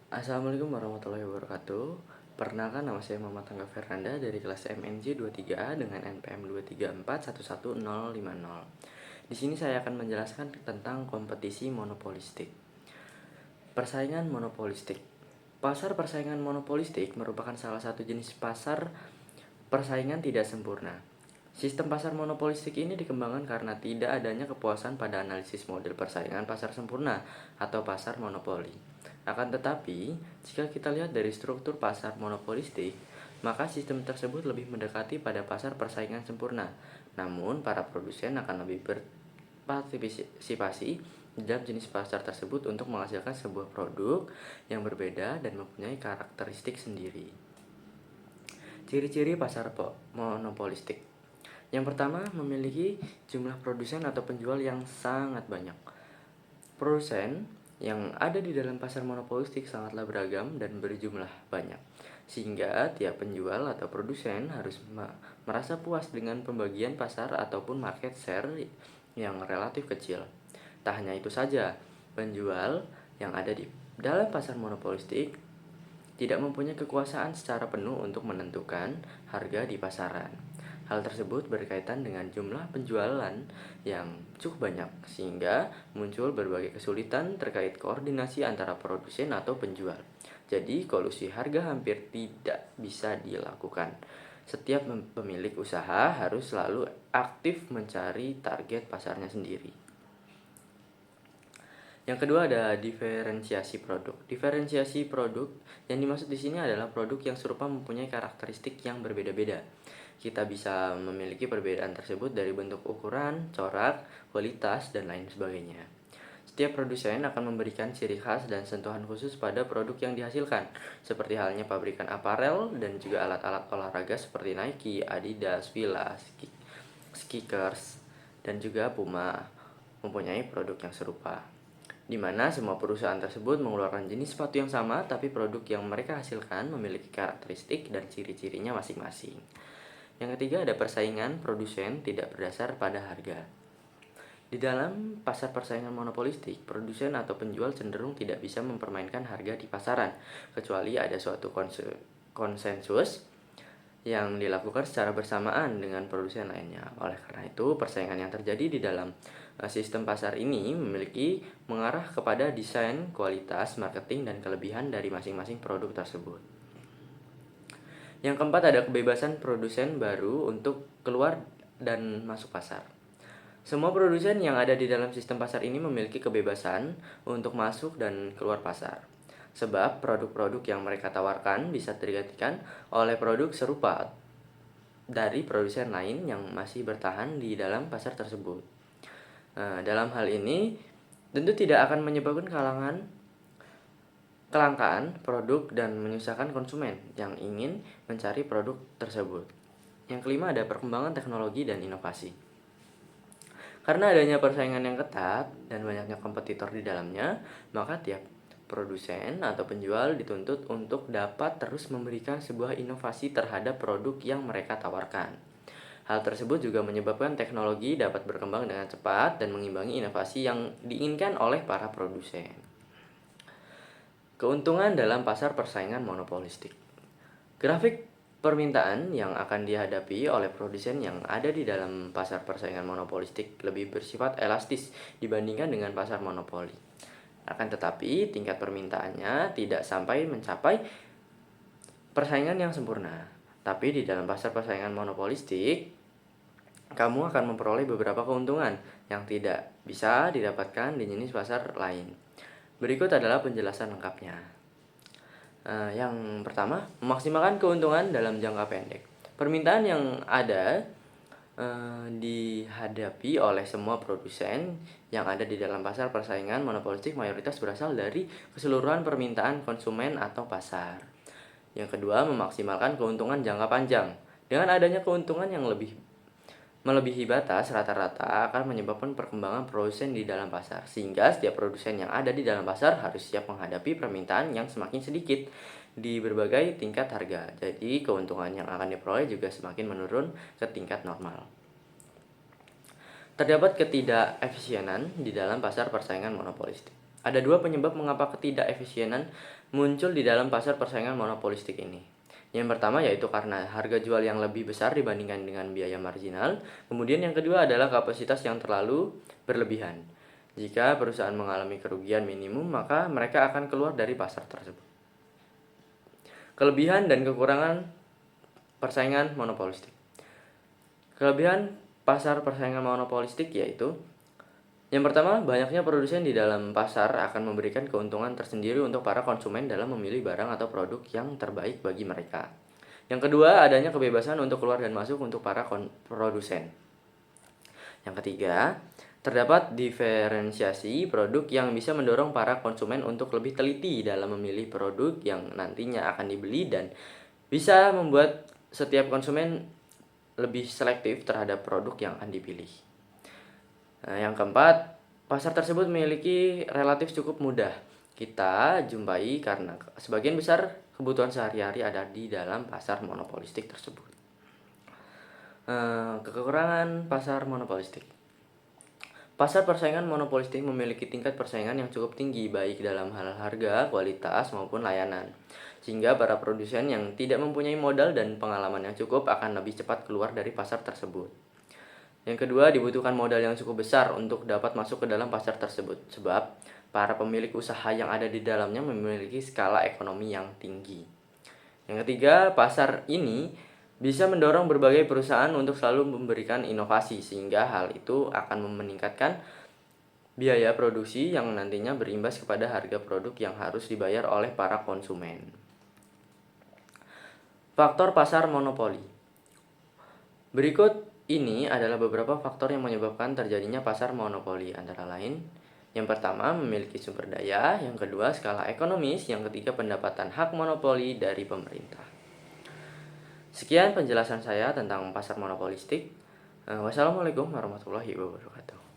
Assalamualaikum warahmatullahi wabarakatuh. Perkenalkan, nama saya Muhammad Angga Fernanda dari kelas MNJ 23 dengan NPM 234111050. Di sini saya akan menjelaskan tentang kompetisi monopolistik. Persaingan monopolistik. Pasar persaingan monopolistik merupakan salah satu jenis pasar persaingan tidak sempurna. Sistem pasar monopolistik ini dikembangkan karena tidak adanya kepuasan pada analisis model persaingan pasar sempurna atau pasar monopoli. Akan tetapi, jika kita lihat dari struktur pasar monopolistik, maka sistem tersebut lebih mendekati pada pasar persaingan sempurna. Namun, para produsen akan lebih berpartisipasi di dalam jenis pasar tersebut untuk menghasilkan sebuah produk yang berbeda dan mempunyai karakteristik sendiri. Ciri-ciri pasar monopolistik. Yang pertama, memiliki jumlah produsen atau penjual yang sangat banyak. Produsen yang ada di dalam pasar monopolistik sangatlah beragam dan berjumlah banyak, sehingga tiap penjual atau produsen harus merasa puas dengan pembagian pasar ataupun market share yang relatif kecil. Tak hanya itu saja, penjual yang ada di dalam pasar monopolistik tidak mempunyai kekuasaan secara penuh untuk menentukan harga di pasaran. Hal tersebut berkaitan dengan jumlah penjualan yang cukup banyak, sehingga muncul berbagai kesulitan terkait koordinasi antara produsen atau penjual. Jadi, kolusi harga hampir tidak bisa dilakukan. Setiap pemilik usaha harus selalu aktif mencari target pasarnya sendiri. Yang kedua ada diferensiasi produk. Diferensiasi produk yang dimaksud di sini adalah produk yang serupa mempunyai karakteristik yang berbeda-beda. Kita bisa memiliki perbedaan tersebut dari bentuk ukuran, corak, kualitas, dan lain sebagainya. Setiap produsen akan memberikan ciri khas dan sentuhan khusus pada produk yang dihasilkan, seperti halnya pabrikan aparel dan juga alat-alat olahraga seperti Nike, Adidas, Fila, Skechers, dan juga Puma mempunyai produk yang serupa, di mana semua perusahaan tersebut mengeluarkan jenis sepatu yang sama, tapi produk yang mereka hasilkan memiliki karakteristik dan ciri-cirinya masing-masing. Yang ketiga ada persaingan produsen tidak berdasar pada harga. Di dalam pasar persaingan monopolistik, produsen atau penjual cenderung tidak bisa mempermainkan harga di pasaran, kecuali ada suatu konsensus yang dilakukan secara bersamaan dengan produsen lainnya. Oleh karena itu, persaingan yang terjadi di dalam sistem pasar ini mengarah kepada desain, kualitas, marketing, dan kelebihan dari masing-masing produk tersebut. Yang keempat ada kebebasan produsen baru untuk keluar dan masuk pasar. Semua produsen yang ada di dalam sistem pasar ini memiliki kebebasan untuk masuk dan keluar pasar, sebab produk-produk yang mereka tawarkan bisa tergantikan oleh produk serupa dari produsen lain yang masih bertahan di dalam pasar tersebut. Dalam hal ini, tentu tidak akan menyebabkan kelangkaan produk dan menyusahkan konsumen yang ingin mencari produk tersebut. Yang kelima ada perkembangan teknologi dan inovasi. Karena adanya persaingan yang ketat dan banyaknya kompetitor di dalamnya, maka tiap produsen atau penjual dituntut untuk dapat terus memberikan sebuah inovasi terhadap produk yang mereka tawarkan. Hal tersebut juga menyebabkan teknologi dapat berkembang dengan cepat dan mengimbangi inovasi yang diinginkan oleh para produsen. Keuntungan dalam pasar persaingan monopolistik. Grafik permintaan yang akan dihadapi oleh produsen yang ada di dalam pasar persaingan monopolistik lebih bersifat elastis dibandingkan dengan pasar monopoli. Akan tetapi, tingkat permintaannya tidak sampai mencapai persaingan yang sempurna. Tapi di dalam pasar persaingan monopolistik, kamu akan memperoleh beberapa keuntungan yang tidak bisa didapatkan di jenis pasar lain. Berikut adalah penjelasan lengkapnya. Yang pertama, memaksimalkan keuntungan dalam jangka pendek. Permintaan yang ada dihadapi oleh semua produsen yang ada di dalam pasar persaingan monopolistik mayoritas berasal dari keseluruhan permintaan konsumen atau pasar. Yang kedua, memaksimalkan keuntungan jangka panjang. Dengan adanya keuntungan yang melebihi batas, rata-rata akan menyebabkan perkembangan produsen di dalam pasar, sehingga setiap produsen yang ada di dalam pasar harus siap menghadapi permintaan yang semakin sedikit di berbagai tingkat harga. Jadi keuntungan yang akan diperoleh juga semakin menurun ke tingkat normal. Terdapat ketidakefisienan di dalam pasar persaingan monopolistik. Ada dua penyebab mengapa ketidakefisienan muncul di dalam pasar persaingan monopolistik ini. Yang pertama yaitu karena harga jual yang lebih besar dibandingkan dengan biaya marginal. Kemudian yang kedua adalah kapasitas yang terlalu berlebihan. Jika perusahaan mengalami kerugian minimum, maka mereka akan keluar dari pasar tersebut. Kelebihan dan kekurangan persaingan monopolistik. Kelebihan pasar persaingan monopolistik yaitu yang pertama, banyaknya produsen di dalam pasar akan memberikan keuntungan tersendiri untuk para konsumen dalam memilih barang atau produk yang terbaik bagi mereka. Yang kedua, adanya kebebasan untuk keluar dan masuk untuk para produsen. Yang ketiga, terdapat diferensiasi produk yang bisa mendorong para konsumen untuk lebih teliti dalam memilih produk yang nantinya akan dibeli dan bisa membuat setiap konsumen lebih selektif terhadap produk yang akan dipilih. Nah, yang keempat, pasar tersebut memiliki relatif cukup mudah kita jumpai karena sebagian besar kebutuhan sehari-hari ada di dalam pasar monopolistik tersebut. Kekurangan pasar monopolistik. Pasar persaingan monopolistik memiliki tingkat persaingan yang cukup tinggi baik dalam hal harga, kualitas, maupun layanan. Sehingga para produsen yang tidak mempunyai modal dan pengalaman yang cukup akan lebih cepat keluar dari pasar tersebut. Yang kedua, dibutuhkan modal yang cukup besar untuk dapat masuk ke dalam pasar tersebut, sebab para pemilik usaha yang ada di dalamnya memiliki skala ekonomi yang tinggi. Yang ketiga, pasar ini bisa mendorong berbagai perusahaan untuk selalu memberikan inovasi, sehingga hal itu akan meningkatkan biaya produksi yang nantinya berimbas kepada harga produk yang harus dibayar oleh para konsumen. Faktor pasar monopoli. Berikut ini adalah beberapa faktor yang menyebabkan terjadinya pasar monopoli, antara lain yang pertama memiliki sumber daya, yang kedua skala ekonomis, yang ketiga pendapatan hak monopoli dari pemerintah. Sekian penjelasan saya tentang pasar monopolistik. Wassalamualaikum warahmatullahi wabarakatuh.